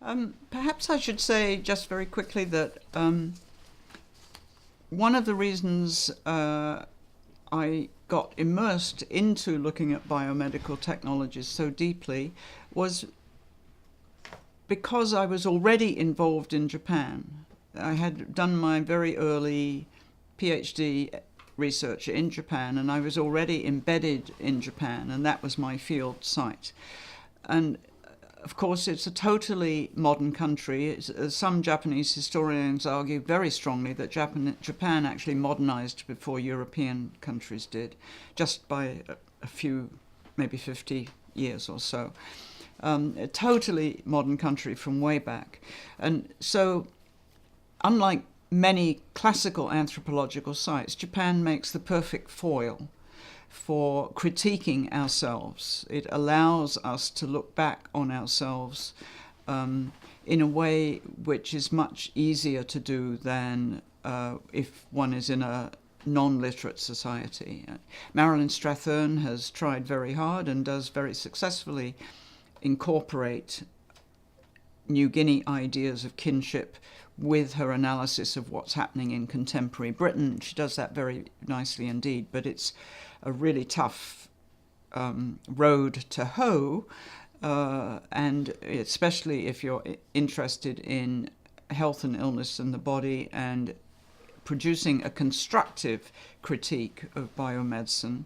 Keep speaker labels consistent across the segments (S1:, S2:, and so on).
S1: Perhaps I should say just very quickly that one of the reasons I got immersed into looking at biomedical technologies so deeply was because I was already involved in Japan. I had done my very early PhD research in Japan, and I was already embedded in Japan, and that was my field site. And of course, it's a totally modern country. Some Japanese historians argue very strongly that Japan actually modernized before European countries did, just by a few, maybe 50 years or so. A totally modern country from way back. And so, unlike many classical anthropological sites, Japan makes the perfect foil for critiquing ourselves. It allows us to look back on ourselves in a way which is much easier to do than if one is in a non-literate society. Marilyn Strathern has tried very hard and does very successfully incorporate New Guinea ideas of kinship with her analysis of what's happening in contemporary Britain. She does that very nicely indeed, but it's a really tough road to hoe, and especially if you're interested in health and illness in the body and producing a constructive critique of biomedicine,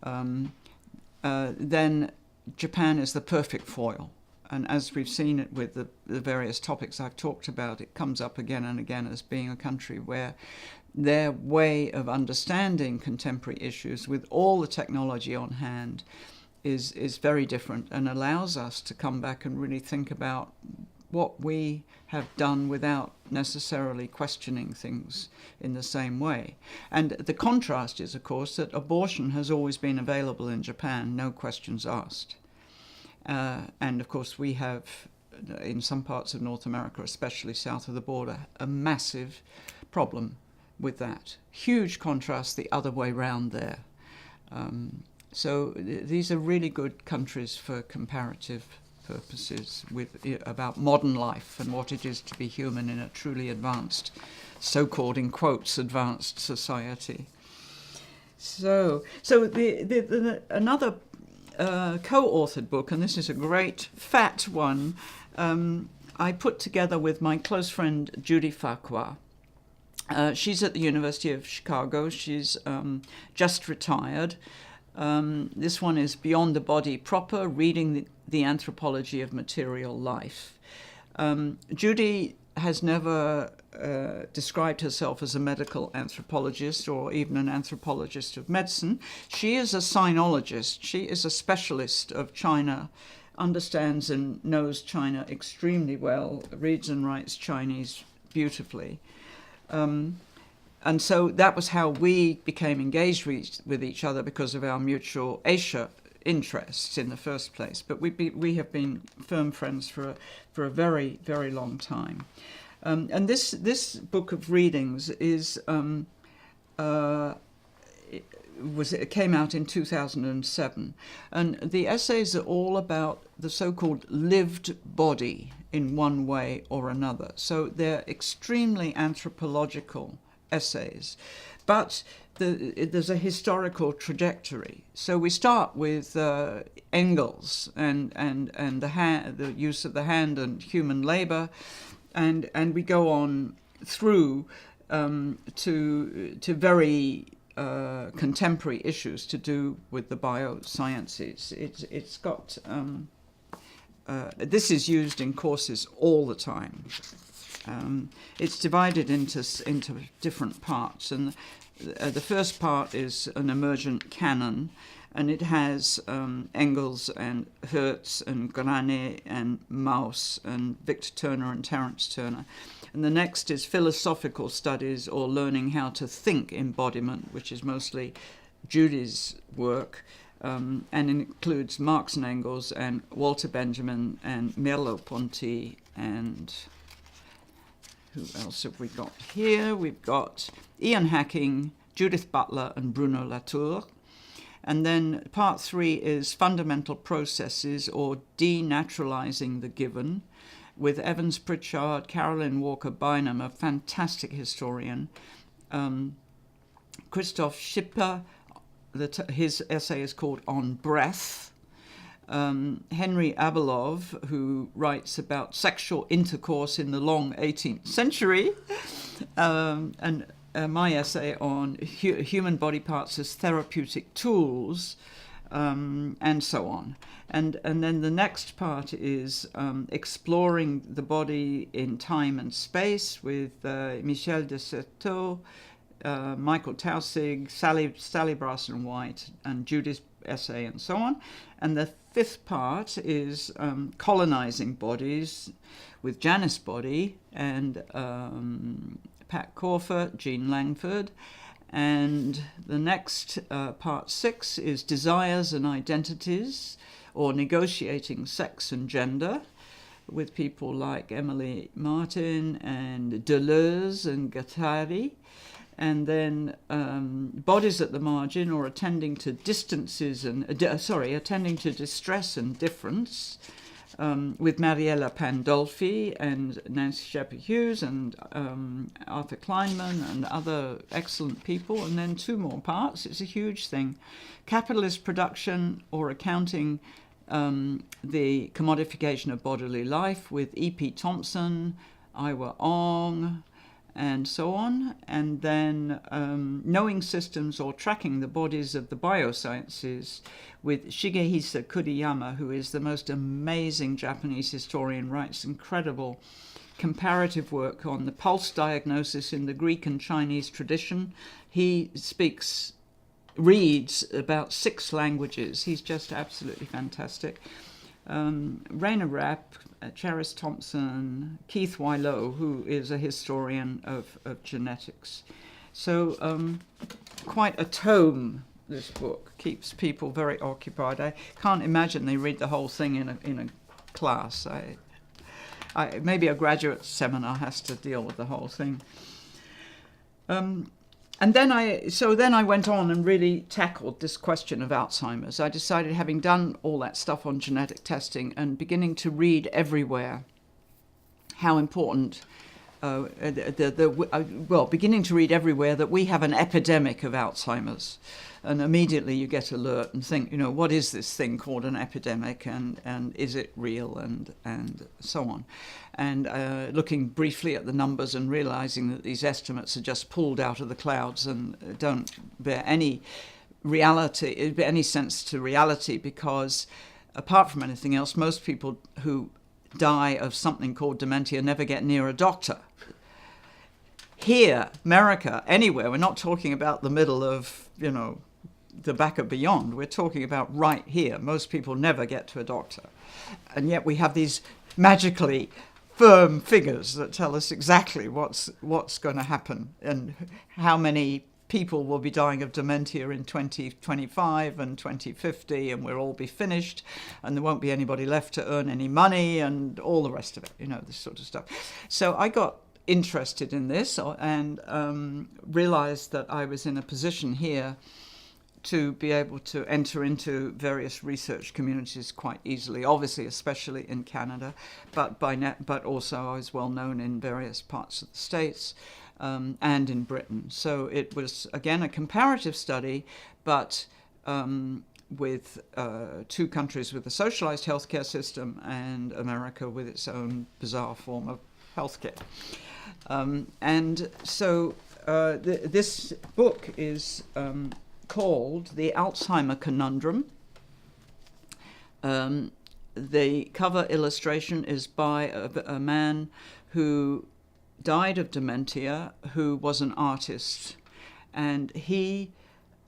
S1: then Japan is the perfect foil. And as we've seen it with the various topics I've talked about, it comes up again and again as being a country where their way of understanding contemporary issues with all the technology on hand is very different and allows us to come back and really think about what we have done without necessarily questioning things in the same way. And the contrast is, of course, that abortion has always been available in Japan, no questions asked. And of course we have, in some parts of North America, especially south of the border, a massive problem with that. Huge contrast the other way round there. So these are really good countries for comparative purposes about modern life and what it is to be human in a truly advanced, so-called in quotes, advanced society. So another co-authored book, and this is a great fat one, I put together with my close friend Judy Farquhar. She's at the University of Chicago. She's just retired. This one is Beyond the Body Proper, Reading the Anthropology of Material Life. Judy has never described herself as a medical anthropologist or even an anthropologist of medicine. She is a sinologist. She is a specialist of China, understands and knows China extremely well, reads and writes Chinese beautifully. And so that was how we became engaged with each other, because of our mutual Asia interests in the first place. But we have been firm friends for a very, very long time. And this book of readings is it came out in 2007, and the essays are all about the so-called lived body in one way or another. So they're extremely anthropological essays, but there's a historical trajectory. So we start with Engels and the use of the hand and human labor, and we go on through to very contemporary issues to do with the biosciences. It's got this is used in courses all the time. It's divided into different parts, and the first part is an emergent canon, and it has Engels and Hertz and Grane and Mauss and Victor Turner and Terence Turner. And the next is philosophical studies, or learning how to think embodiment, which is mostly Judy's work, and includes Marx and Engels and Walter Benjamin and Merleau-Ponty and who else have we got here? We've got Ian Hacking, Judith Butler and Bruno Latour. And then part 3 is fundamental processes, or denaturalizing the given. with Evans Pritchard, Carolyn Walker Bynum, a fantastic historian, Christoph Schipper, his essay is called On Breath, Henry Abelov, who writes about sexual intercourse in the long 18th century, and my essay on human body parts as therapeutic tools, and so on. And then the next part is exploring the body in time and space with Michel de Certeau, Michael Tausig, Sally Braston White, and Judith essay, and so on. And the fifth part is colonizing bodies with Janice Body and Pat Corfer, Jean Langford. And the next, part 6, is desires and identities, or negotiating sex and gender, with people like Emily Martin and Deleuze and Guattari. And then bodies at the margin, or attending to distances and attending to distress and difference, with Mariella Pandolfi and Nancy Shepherd Hughes and Arthur Kleinman and other excellent people. And then 2 more parts. It's a huge thing: capitalist production or accounting the commodification of bodily life, with E.P. Thompson, Iwa Ong, and so on. And then knowing systems or tracking the bodies of the biosciences, with Shigehisa Kuriyama, who is the most amazing Japanese historian, writes incredible comparative work on the pulse diagnosis in the Greek and Chinese tradition. He reads about 6 languages. He's just absolutely fantastic. Raina Rapp, Charis Thompson, Keith Wylow, who is a historian of genetics. So quite a tome, this book. Keeps people very occupied. I can't imagine they read the whole thing in a class. Maybe a graduate seminar has to deal with the whole thing. And then I went on and really tackled this question of Alzheimer's. I decided, having done all that stuff on genetic testing and beginning to read everywhere how important, beginning to read everywhere that we have an epidemic of Alzheimer's. And immediately you get alert and think, what is this thing called an epidemic, and is it real, and so on. And looking briefly at the numbers and realizing that these estimates are just pulled out of the clouds and don't bear any sense to reality, because apart from anything else, most people who die of something called dementia never get near a doctor. Here, America, anywhere, we're not talking about the middle of, the back of beyond. We're talking about right here. Most people never get to a doctor. And yet we have these magically firm figures that tell us exactly what's going to happen and how many people will be dying of dementia in 2025 and 2050, and we'll all be finished, and there won't be anybody left to earn any money, and all the rest of it, this sort of stuff. So I got interested in this and realized that I was in a position here to be able to enter into various research communities quite easily, obviously, especially in Canada, but also I was well known in various parts of the States and in Britain. So it was, again, a comparative study, but with 2 countries with a socialized healthcare system and America with its own bizarre form of healthcare. And so this book is called The Alzheimer Conundrum. The cover illustration is by a man who died of dementia, who was an artist, and he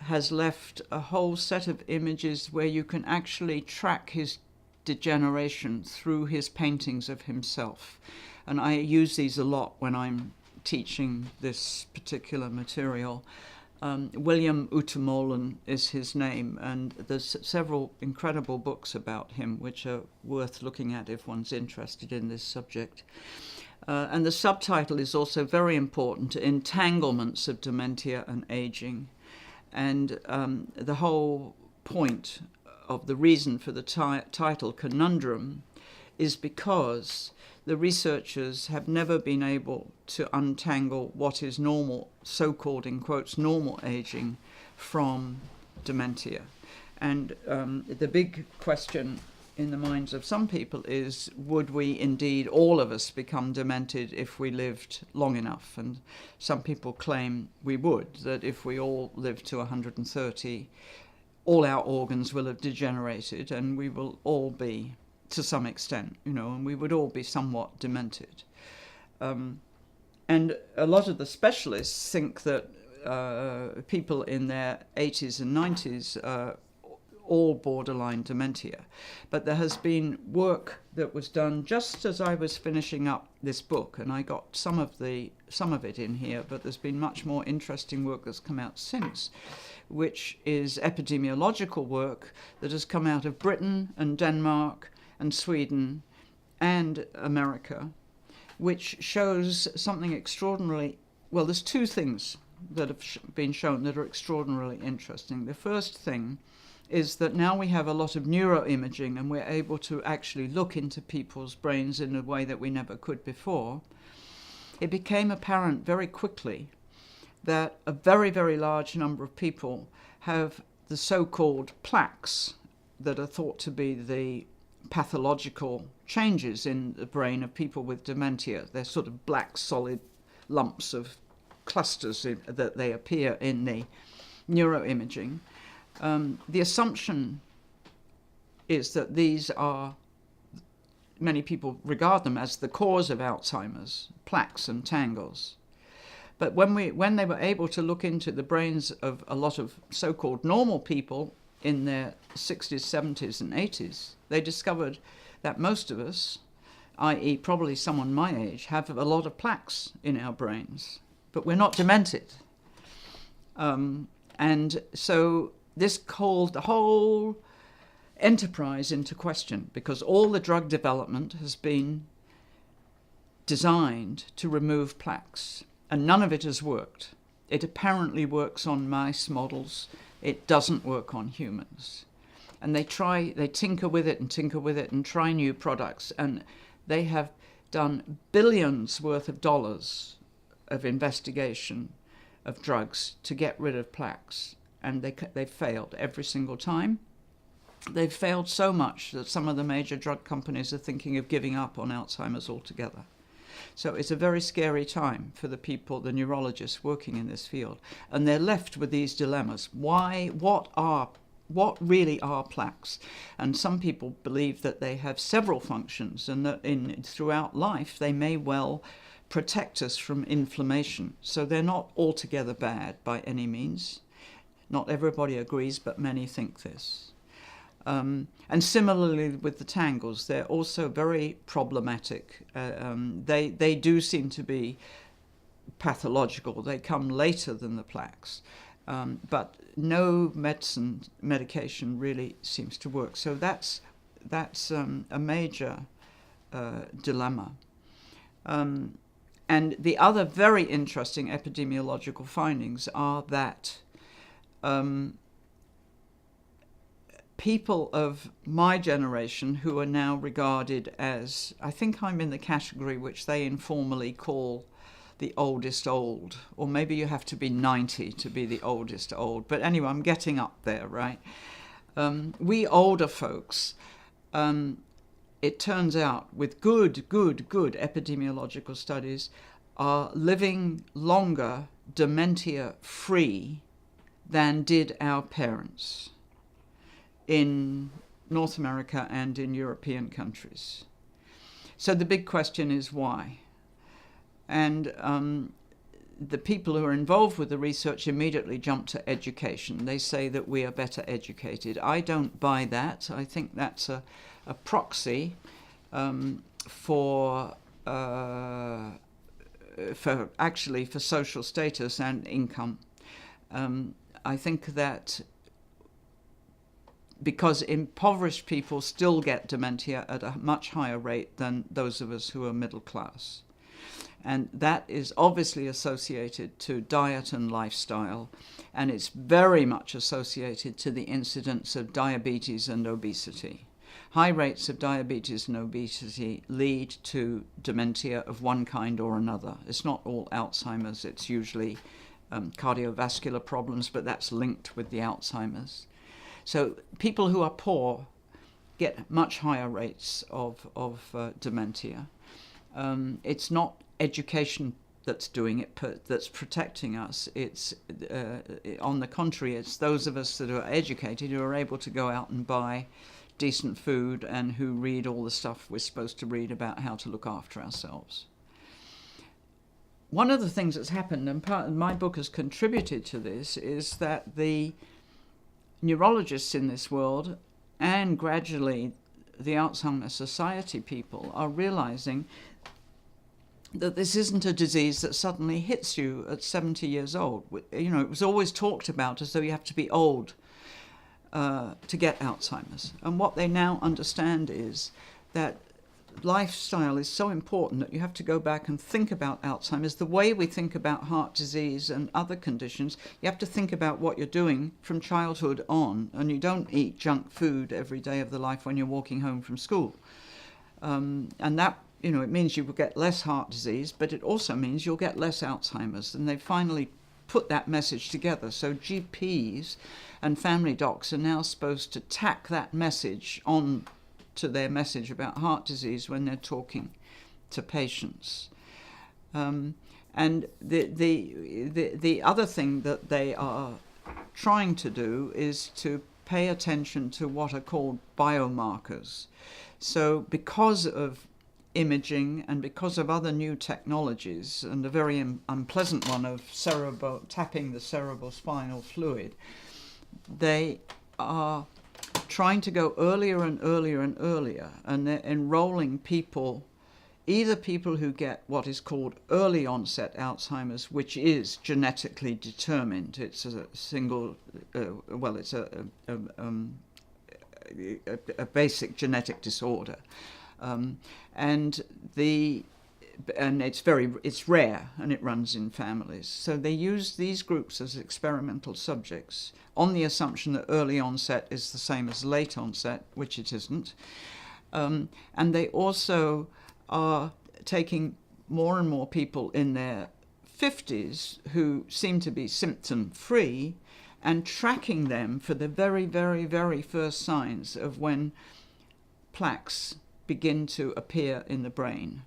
S1: has left a whole set of images where you can actually track his degeneration through his paintings of himself. And I use these a lot when I'm teaching this particular material. William Utemolen is his name, and there's several incredible books about him which are worth looking at if one's interested in this subject. And the subtitle is also very important: Entanglements of Dementia and Aging. And the whole point of the reason for the title Conundrum is because the researchers have never been able to untangle what is normal, so-called in quotes, normal aging from dementia. And the big question in the minds of some people is, would we indeed, all of us, become demented if we lived long enough? And some people claim we would, that if we all live to 130, all our organs will have degenerated and we will all be, to some extent, and we would all be somewhat demented. And a lot of the specialists think that people in their 80s and 90s all borderline dementia. But there has been work that was done just as I was finishing up this book, and I got some of it in here, but there's been much more interesting work that's come out since, which is epidemiological work that has come out of Britain and Denmark and Sweden and America, which shows something extraordinarily, well, there's two things that have been shown that are extraordinarily interesting. The first thing is that now we have a lot of neuroimaging and we're able to actually look into people's brains in a way that we never could before. It became apparent very quickly that a very, very large number of people have the so-called plaques that are thought to be the pathological changes in the brain of people with dementia. They're sort of black solid lumps of clusters that they appear in the neuroimaging. The assumption is that these are, many people regard them as the cause of Alzheimer's, plaques and tangles. But when they were able to look into the brains of a lot of so-called normal people in their 60s, 70s and 80s, they discovered that most of us, i.e. probably someone my age, have a lot of plaques in our brains, but we're not demented. And so this called the whole enterprise into question, because all the drug development has been designed to remove plaques, and none of it has worked. It apparently works on mice models. It doesn't work on humans. And they tinker with it and try new products, and they have done billions worth of dollars of investigation of drugs to get rid of plaques. And they've failed every single time. They've failed so much that some of the major drug companies are thinking of giving up on Alzheimer's altogether. So it's a very scary time for the people, the neurologists working in this field. And they're left with these dilemmas. What really are plaques? And some people believe that they have several functions and that throughout life they may well protect us from inflammation. So they're not altogether bad by any means. Not everybody agrees, but many think this. And similarly with the tangles, they're also very problematic. They do seem to be pathological. They come later than the plaques. But no medication really seems to work. So that's a major dilemma. And the other very interesting epidemiological findings are that people of my generation who are now regarded as, I think I'm in the category which they informally call the oldest old, or maybe you have to be 90 to be the oldest old. But anyway, I'm getting up there, right? We older folks, it turns out with good epidemiological studies, are living longer dementia-free than did our parents in North America and in European countries. So the big question is why? And the people who are involved with the research immediately jump to education. They say that we are better educated. I don't buy that. I think that's a proxy for social status and income. I think that because impoverished people still get dementia at a much higher rate than those of us who are middle class. And that is obviously associated to diet and lifestyle, and it's very much associated to the incidence of diabetes and obesity. high rates of diabetes and obesity lead to dementia of one kind or another. It's not all Alzheimer's, it's usually cardiovascular problems, but that's linked with the Alzheimer's. So people who are poor get much higher rates of dementia. It's not education that's doing it, that's protecting us. It's on the contrary, it's those of us that are educated who are able to go out and buy decent food and who read all the stuff we're supposed to read about how to look after ourselves. One of the things that's happened, and part of my book has contributed to this, is that the neurologists in this world and gradually the Alzheimer's Society people are realizing that this isn't a disease that suddenly hits you at 70 years old. You know, it was always talked about as though you have to be old to get Alzheimer's. And what they now understand is that lifestyle is so important that you have to go back and think about Alzheimer's the way we think about heart disease and other conditions. You have to think about what you're doing from childhood on, and you don't eat junk food every day of the life when you're walking home from school. And that, you know, it means you will get less heart disease, but it also means you'll get less Alzheimer's. And they finally put that message together. So GPs and family docs are now supposed to tack that message on to their message about heart disease when they're talking to patients. And the other thing that they are trying to do is to pay attention to what are called biomarkers. So because of imaging and because of other new technologies, and a very unpleasant one of tapping the cerebrospinal fluid, they are trying to go earlier and earlier and earlier, and they're enrolling people, either people who get what is called early onset Alzheimer's, which is genetically determined. It's a single, it's a basic genetic disorder, and it's rare and it runs in families. So they use these groups as experimental subjects on the assumption that early onset is the same as late onset, which it isn't. And they also are taking more and more people in their 50s who seem to be symptom-free and tracking them for the very, very, very first signs of when plaques begin to appear in the brain.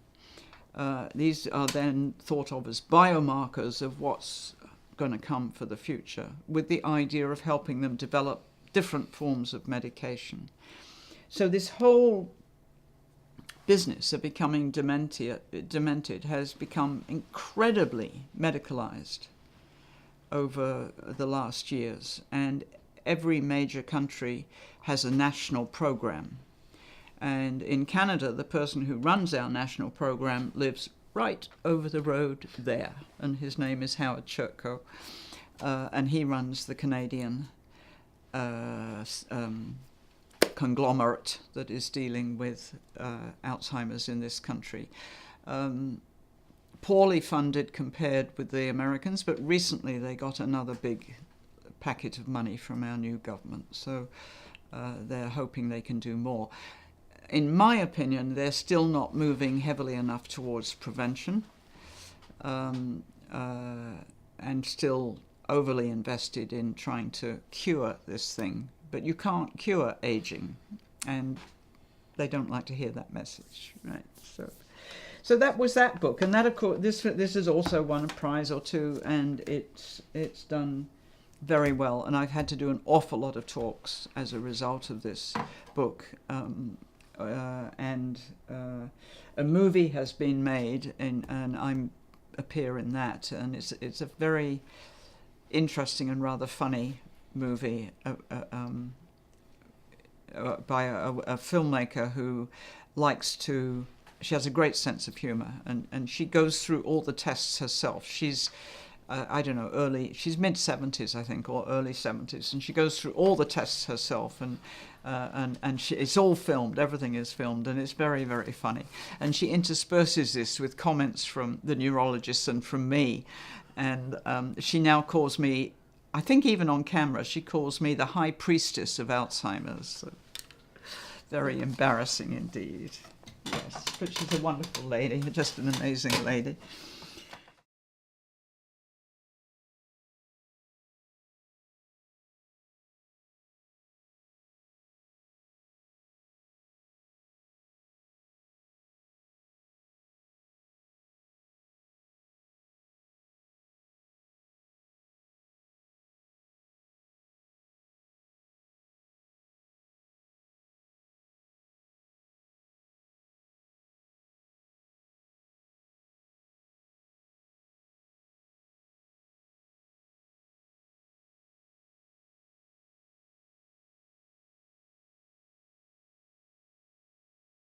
S1: These are then thought of as biomarkers of what's going to come for the future, with the idea of helping them develop different forms of medication. So this whole business of becoming demented has become incredibly medicalized over the last years, and every major country has a national program. And in Canada, the person who runs our national program lives right over the road there, and his name is Howard Churko, and he runs the Canadian conglomerate that is dealing with Alzheimer's in this country. Poorly funded compared with the Americans, but recently they got another big packet of money from our new government, so they're hoping they can do more. In my opinion, they're still not moving heavily enough towards prevention, and still overly invested in trying to cure this thing. But you can't cure aging, and they don't like to hear that message, right? So that was that book, and that, of course, this has also won a prize or two, and it's done very well. And I've had to do an awful lot of talks as a result of this book. And a movie has been made, and I appear in that, and it's a very interesting and rather funny movie by a filmmaker who likes to. She has a great sense of humor, and she goes through all the tests herself. She's she's mid-70s, I think, or early 70s, and she goes through all the tests herself, and it's all filmed, everything is filmed, and it's very, very funny. And she intersperses this with comments from the neurologists and from me, and she now calls me, I think even on camera, she calls me the high priestess of Alzheimer's. very embarrassing indeed. Yes, but she's a wonderful lady, just an amazing lady.